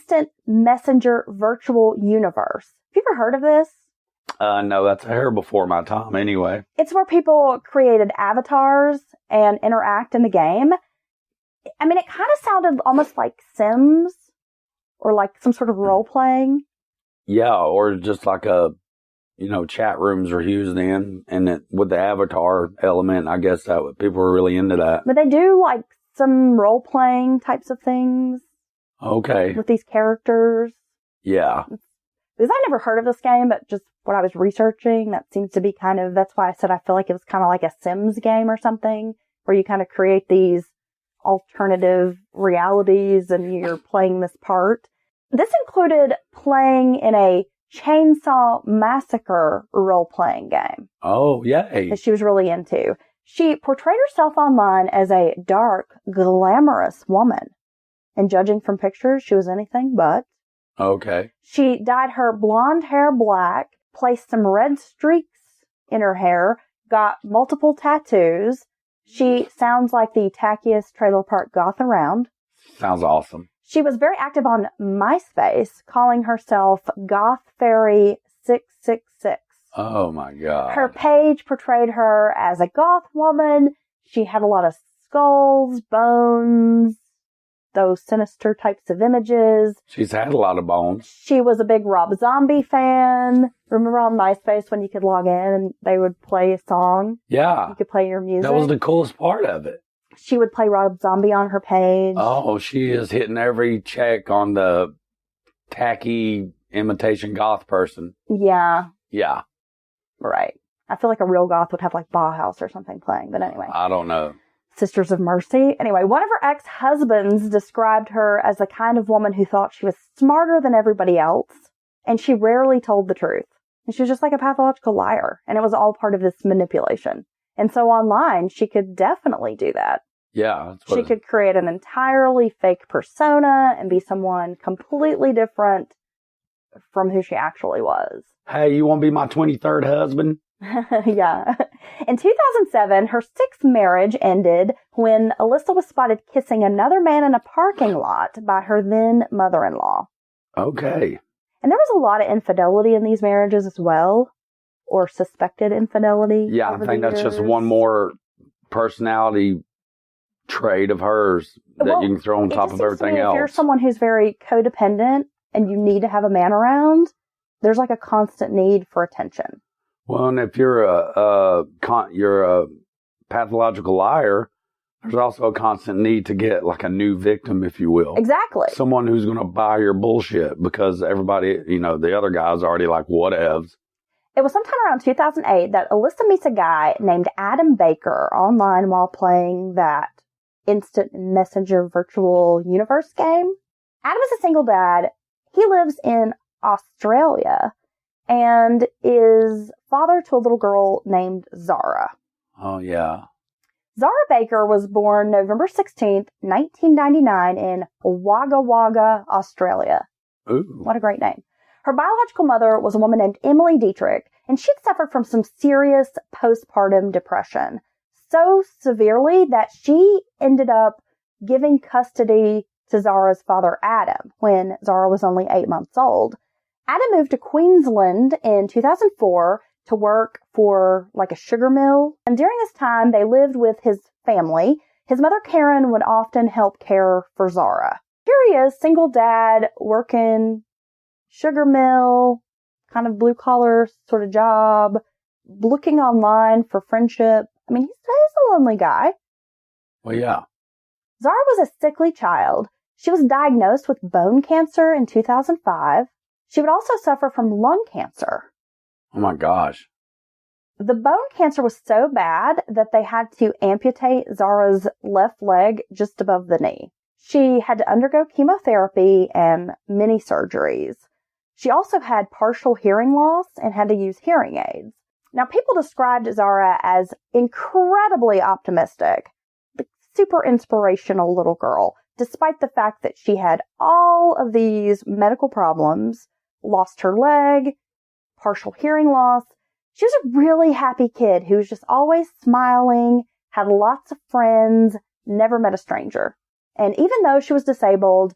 instant messenger virtual universe. Have you ever heard of this? No, that's a hair before my time anyway. It's where people created avatars and interact in the game. I mean, it kind of sounded almost like Sims or like some sort of role-playing. Yeah, or just like chat rooms are used in, and with the avatar element, I guess people were really into that. But they do like some role-playing types of things. Okay. With these characters. Yeah. Because I never heard of this game, but just what I was researching, that seems to be that's why I said I feel like it was kind of like a Sims game or something, where you kind of create these alternative realities and you're playing this part. This included playing in a Chainsaw Massacre role-playing game. Oh, yay. That she was really into. She portrayed herself online as a dark, glamorous woman. And judging from pictures, she was anything but. Okay. She dyed her blonde hair black, placed some red streaks in her hair, got multiple tattoos. She sounds like the tackiest trailer park goth around. Sounds awesome. She was very active on MySpace, calling herself Goth Fairy 666. Oh my God. Her page portrayed her as a goth woman. She had a lot of skulls, bones, those sinister types of images. She's had a lot of bones. She was a big Rob Zombie fan. Remember on MySpace when you could log in and they would play a song? Yeah. You could play your music. That was the coolest part of it. She would play Rob Zombie on her page. Oh, she is hitting every check on the tacky imitation goth person. Yeah. Yeah. Right. I feel like a real goth would have like Bauhaus or something playing, but anyway. I don't know. Sisters of Mercy. Anyway, one of her ex-husbands described her as the kind of woman who thought she was smarter than everybody else, and she rarely told the truth. And she was just like a pathological liar, and it was all part of this manipulation. And so online, she could definitely do that. Yeah. She could create an entirely fake persona and be someone completely different from who she actually was. Hey, you want to be my 23rd husband? Yeah. In 2007, her sixth marriage ended when Elisa was spotted kissing another man in a parking lot by her then mother-in-law. Okay. And there was a lot of infidelity in these marriages as well, or suspected infidelity. Yeah, I think that's just one more personality trait of hers that you can throw on top of everything else. If you're someone who's very codependent and you need to have a man around, there's like a constant need for attention. Well, and if you're a pathological liar, there's also a constant need to get like a new victim, if you will. Exactly. Someone who's going to buy your bullshit because everybody, the other guy's already like, whatevs. It was sometime around 2008 that Elisa meets a guy named Adam Baker online while playing that instant messenger virtual universe game. Adam is a single dad. He lives in Australia and is father to a little girl named Zahra. Oh, yeah. Zahra Baker was born November 16th, 1999 in Wagga Wagga, Australia. Ooh. What a great name. Her biological mother was a woman named Emily Dietrich, and she'd suffered from some serious postpartum depression. So severely that she ended up giving custody to Zahra's father, Adam, when Zahra was only 8 months old. Adam moved to Queensland in 2004 to work for like a sugar mill. And during this time, they lived with his family. His mother, Karen, would often help care for Zahra. Here he is, single dad, working sugar mill, kind of blue collar sort of job, looking online for friendship. I mean, he's a lonely guy. Well, yeah. Zahra was a sickly child. She was diagnosed with bone cancer in 2005. She would also suffer from lung cancer. Oh my gosh. The bone cancer was so bad that they had to amputate Zahra's left leg just above the knee. She had to undergo chemotherapy and many surgeries. She also had partial hearing loss and had to use hearing aids. Now, people described Zahra as incredibly optimistic, the super inspirational little girl, despite the fact that she had all of these medical problems, lost her leg, partial hearing loss. She was a really happy kid who was just always smiling, had lots of friends, never met a stranger. And even though she was disabled,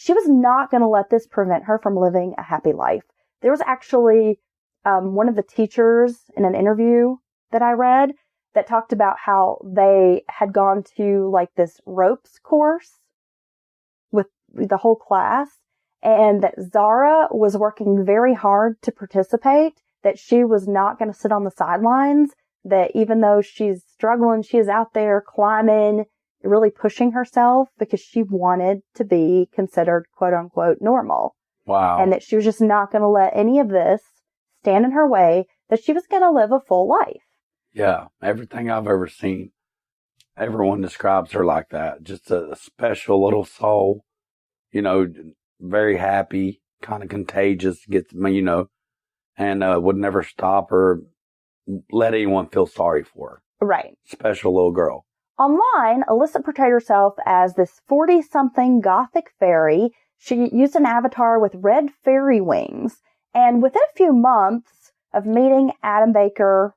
she was not going to let this prevent her from living a happy life. There was actually one of the teachers in an interview that I read that talked about how they had gone to like this ropes course with the whole class, and that Zahra was working very hard to participate, that she was not going to sit on the sidelines, that even though she's struggling, she is out there climbing, really pushing herself because she wanted to be considered quote unquote normal. Wow. And that she was just not going to let any of this stand in her way, that she was going to live a full life. Yeah. Everything I've ever seen, everyone describes her like that. Just a special little soul, you know, very happy, kind of contagious, gets me, you know, and would never stop or let anyone feel sorry for her. Right. Special little girl. Online, Elisa portrayed herself as this 40-something gothic fairy. She used an avatar with red fairy wings. And within a few months of meeting Adam Baker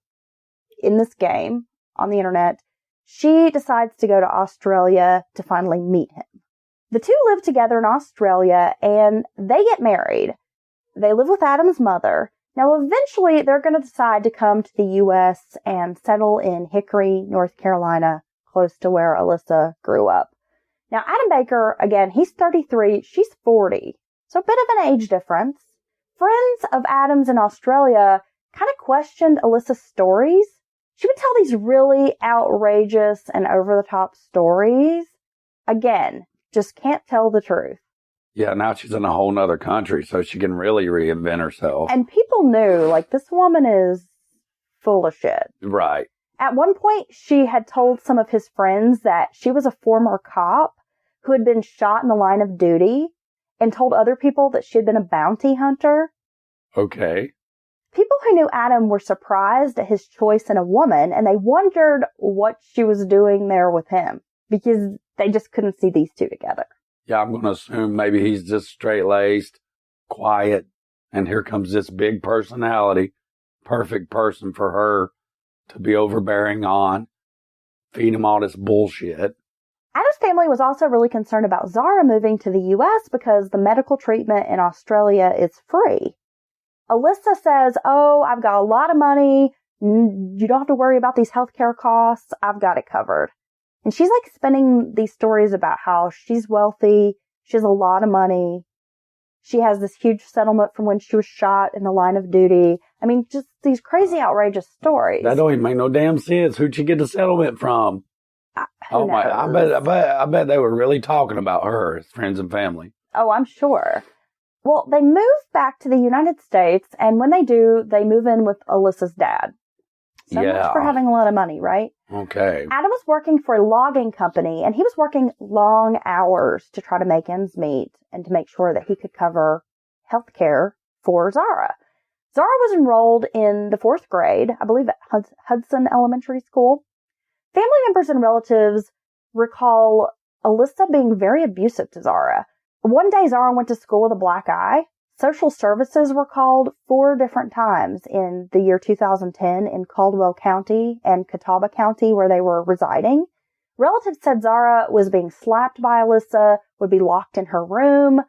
in this game on the internet, she decides to go to Australia to finally meet him. The two live together in Australia and they get married. They live with Adam's mother. Now, eventually, they're going to decide to come to the U.S. and settle in Hickory, North Carolina, close to where Elisa grew up. Now, Adam Baker, again, he's 33, she's 40, so a bit of an age difference. Friends of Adam's in Australia kind of questioned Elisa's stories. She would tell these really outrageous and over-the-top stories. Again, just can't tell the truth. Yeah, now she's in a whole nother country, so she can really reinvent herself. And people knew, like, this woman is full of shit. Right. At one point, she had told some of his friends that she was a former cop who had been shot in the line of duty, and told other people that she had been a bounty hunter. Okay. People who knew Adam were surprised at his choice in a woman, and they wondered what she was doing there with him, because they just couldn't see these two together. Yeah, I'm going to assume maybe he's just straight-laced, quiet, and here comes this big personality, perfect person for her to be overbearing on, feed him all this bullshit. Adam's family was also really concerned about Zahra moving to the U.S. because the medical treatment in Australia is free. Elisa says, oh, I've got a lot of money. You don't have to worry about these healthcare costs. I've got it covered. And she's like spinning these stories about how she's wealthy. She has a lot of money. She has this huge settlement from when she was shot in the line of duty. I mean, just these crazy, outrageous stories. That don't even make no damn sense. Who'd she get the settlement from? Oh my! I bet they were really talking about her as friends and family. Oh, I'm sure. Well, they move back to the United States, and when they do, they move in with Elisa's dad. So much for having a lot of money, right? Okay. Adam was working for a logging company, and he was working long hours to try to make ends meet and to make sure that he could cover health care for Zahra. Zahra was enrolled in the 4th grade, I believe at Hudson Elementary School. Family members and relatives recall Elisa being very abusive to Zahra. One day, Zahra went to school with a black eye. Social services were called 4 different times in the year 2010 in Caldwell County and Catawba County where they were residing. Relatives said Zahra was being slapped by Elisa, would be locked in her room.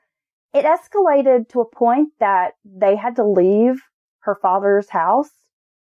It escalated to a point that they had to leave her father's house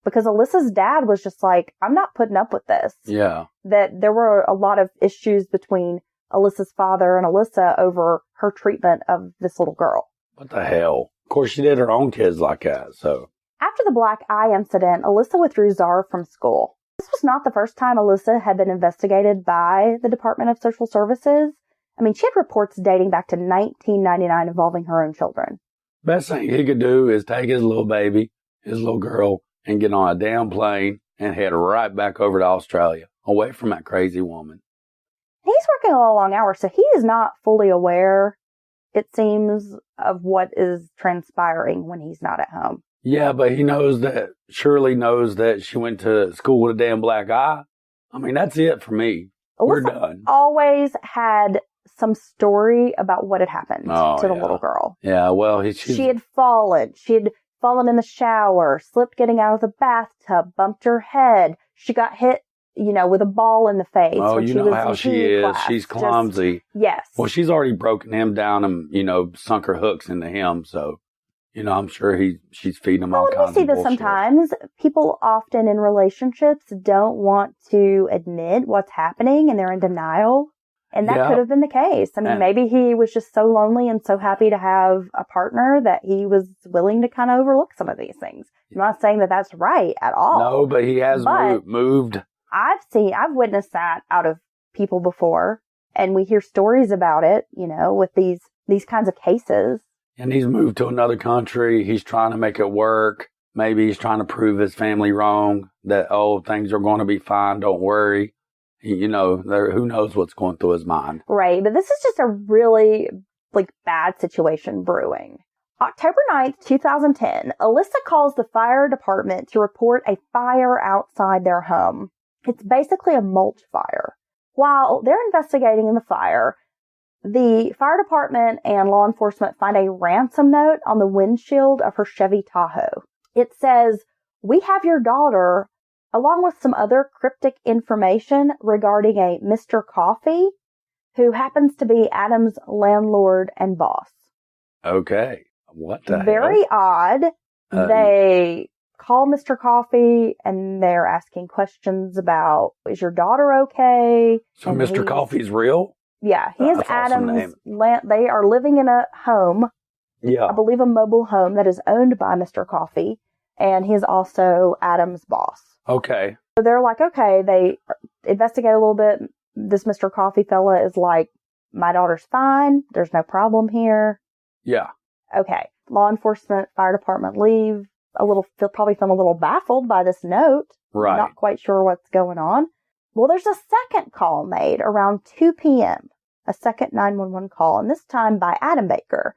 because Elisa's dad was just like, I'm not putting up with this. Yeah. That there were a lot of issues between Elisa's father and Elisa over her treatment of this little girl. What the hell? Of course, she did her own kids like that, so. After the black eye incident, Elisa withdrew Zahra from school. This was not the first time Elisa had been investigated by the Department of Social Services. I mean, she had reports dating back to 1999 involving her own children. Best thing he could do is take his little baby, his little girl, and get on a damn plane and head right back over to Australia, away from that crazy woman. He's working a lot of long hours, so he is not fully aware, it seems, of what is transpiring when he's not at home. Yeah, but he surely knows that she went to school with a damn black eye. I mean, that's it for me. We're done. Always had some story about what had happened to the little girl. Yeah, well, she had fallen. She had fallen in the shower, slipped getting out of the bathtub, bumped her head. She got hit with a ball in the face. Oh, when you she know was how in she PE is. class. She's clumsy. Yes. Well, she's already broken him down and, sunk her hooks into him. So, I'm sure she's feeding him all kinds of bullshit. We see this sometimes. People often in relationships don't want to admit what's happening and they're in denial. And that could have been the case. I mean, maybe he was just so lonely and so happy to have a partner that he was willing to kind of overlook some of these things. I'm not saying that that's right at all. No, but he has moved. I've witnessed that out of people before, and we hear stories about it, with these kinds of cases. And he's moved to another country. He's trying to make it work. Maybe he's trying to prove his family wrong that, things are going to be fine. Don't worry. Who knows what's going through his mind. Right. But this is just a really bad situation brewing. October 9th, 2010, Elisa calls the fire department to report a fire outside their home. It's basically a mulch fire. While they're investigating the fire, the fire department and law enforcement find a ransom note on the windshield of her Chevy Tahoe. It says, "We have your daughter," along with some other cryptic information regarding a Mr. Coffee, who happens to be Adam's landlord and boss. Okay. What the hell? Very odd. They call Mr. Coffee and they're asking questions about, is your daughter okay? So Mr. Coffee's real? Yeah, he is Adam's they are living in a home. Yeah. I believe a mobile home that is owned by Mr. Coffee, and he is also Adam's boss. Okay. So they're like, okay, they investigate a little bit. This Mr. Coffee fella is like, my daughter's fine. There's no problem here. Yeah. Okay. Law enforcement, fire department leave. Probably feeling a little baffled by this note. Right. Not quite sure what's going on. Well, there's a second call made around 2 p.m., a second 911 call, and this time by Adam Baker.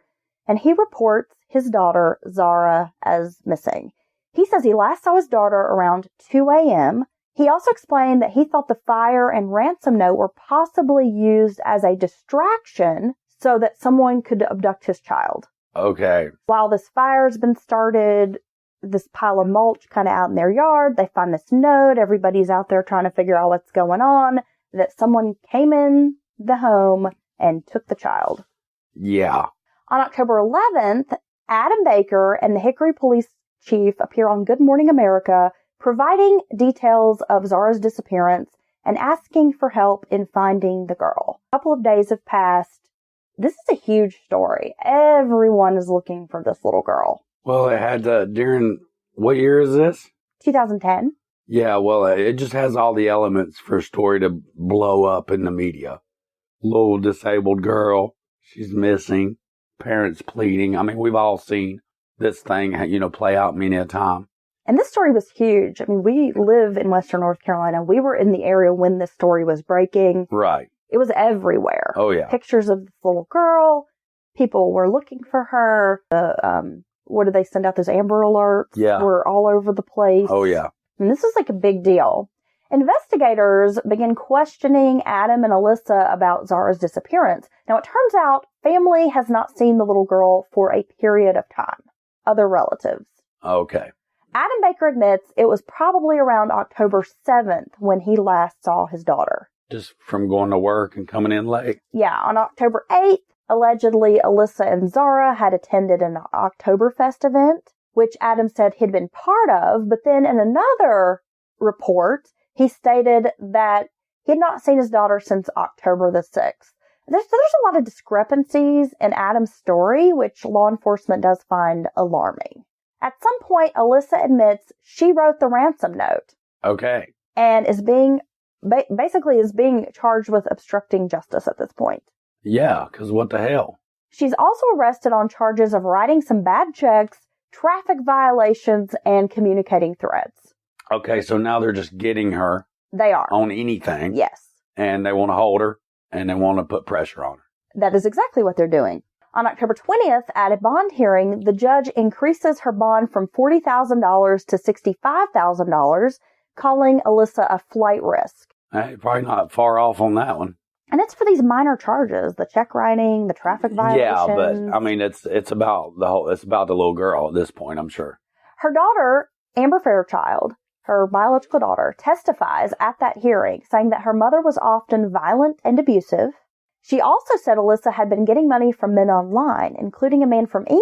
And he reports his daughter, Zahra, as missing. He says he last saw his daughter around 2 a.m. He also explained that he thought the fire and ransom note were possibly used as a distraction so that someone could abduct his child. Okay. While this fire's been started, this pile of mulch kind of out in their yard, they find this note. Everybody's out there trying to figure out what's going on, that someone came in the home and took the child. Yeah. On October 11th, Adam Baker and the Hickory police chief appear on Good Morning America, providing details of Zahra's disappearance and asking for help in finding the girl. A couple of days have passed. This is a huge story. Everyone is looking for this little girl. Well, it had what year is this? 2010. Yeah, well, it just has all the elements for a story to blow up in the media. Little disabled girl, she's missing, parents pleading. I mean, we've all seen this thing, play out many a time. And this story was huge. I mean, we live in Western North Carolina. We were in the area when this story was breaking. Right. It was everywhere. Oh, yeah. Pictures of this little girl. People were looking for her. What did they send out? Those Amber Alerts were all over the place. Oh, yeah. And this is like a big deal. Investigators began questioning Adam and Elisa about Zahra's disappearance. Now, it turns out family has not seen the little girl for a period of time. Other relatives. Okay. Adam Baker admits it was probably around October 7th when he last saw his daughter. Just from going to work and coming in late? Yeah, on October 8th, allegedly Elisa and Zahra had attended an Oktoberfest event, which Adam said he'd been part of, but then in another report, he stated that he had not seen his daughter since October the 6th. There's a lot of discrepancies in Adam's story, which law enforcement does find alarming. At some point, Elisa admits she wrote the ransom note. Okay. And is being charged with obstructing justice at this point. Yeah, because what the hell? She's also arrested on charges of writing some bad checks, traffic violations, and communicating threats. Okay, so now they're just getting her. They are. On anything. Yes. And they want to hold her, and they want to put pressure on her. That is exactly what they're doing. On October 20th, at a bond hearing, the judge increases her bond from $40,000 to $65,000, calling Elisa a flight risk. Hey, probably not far off on that one. And it's for these minor charges, the check writing, the traffic violations. Yeah, but I mean, it's about the little girl at this point, I'm sure. Her daughter, Amber Fairchild, her biological daughter, testifies at that hearing, saying that her mother was often violent and abusive. She also said Elisa had been getting money from men online, including a man from England